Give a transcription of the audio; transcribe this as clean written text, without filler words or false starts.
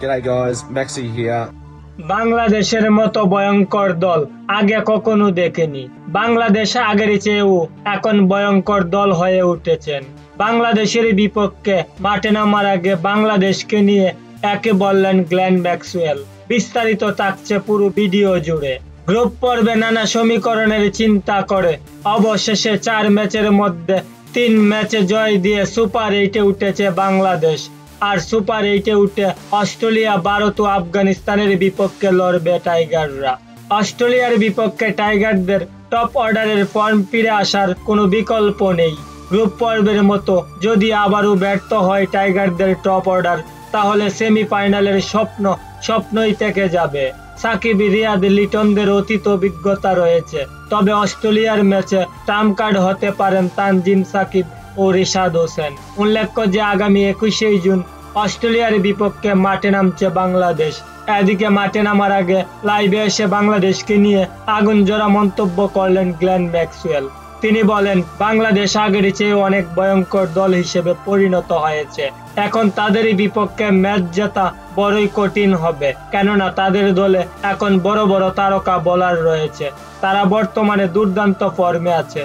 G'day guys, Maxi here. বাংলাদেশের মতো ভয়ঙ্কর দল আগে কখনো দেখেনি। বাংলাদেশ আগের চেয়েও এখন ভয়ঙ্কর দল হয়ে উঠেছেন। বাংলাদেশের বিপক্ষে মাঠে নামার আগে বাংলাদেশকে নিয়ে একে বললেন গ্লেন ম্যাক্সওয়েল। বিস্তারিত থাকছে পুরো ভিডিও জুড়ে। গ্রুপ পর্বে নানা সমীকরণের চিন্তা করে অবশেষে 4 ম্যাচের মধ্যে 3 ম্যাচে জয় দিয়ে সুপার 8-এ উঠেছে বাংলাদেশ। আর সুপার 8-এ উঠে অস্ট্রেলিয়া, ভারত ও আফগানিস্তানের বিপক্ষে লড়বে টাইগাররা। অস্ট্রেলিয়ার বিপক্ষে টাইগারদের টপ অর্ডারের ফর্ম ফিরে আসার কোনো বিকল্প নেই। গ্রুপ পর্বের মতো যদি আবারও ব্যর্থ হয় টাইগারদের টপ অর্ডার, তাহলে সেমিফাইনালের স্বপ্নই থেকে যাবে। সাকিব, রিয়াদ, লিটনদের অতীত অভিজ্ঞতা রয়েছে, তবে অস্ট্রেলিয়ার ম্যাচে ট্রাম্প কার্ড হতে পারেন তানজিম সাকিব ও রিশাদ হোসেন। উল্লেখ্য যে আগামী 21শে জুন অস্ট্রেলিয়ার বিপক্ষে মাঠে নামছে বাংলাদেশ। এদিকে মাঠে নামার আগে লাইভে এসে বাংলাদেশকে নিয়ে আগুন জোড়া মন্তব্য করলেন গ্লেন ম্যাক্সওয়েল। তিনি বলেন, বাংলাদেশ আগের চেয়ে অনেক ভয়ঙ্কর দল হিসেবে পরিণত হয়েছে। এখন তাদেরই বিপক্ষে ম্যাচ জেতা বড়ই কঠিন হবে, কেননা তাদের দলে এখন বড় বড় তারকা বোলার রয়েছে। তারা বর্তমানে দুর্দান্ত ফর্মে আছে।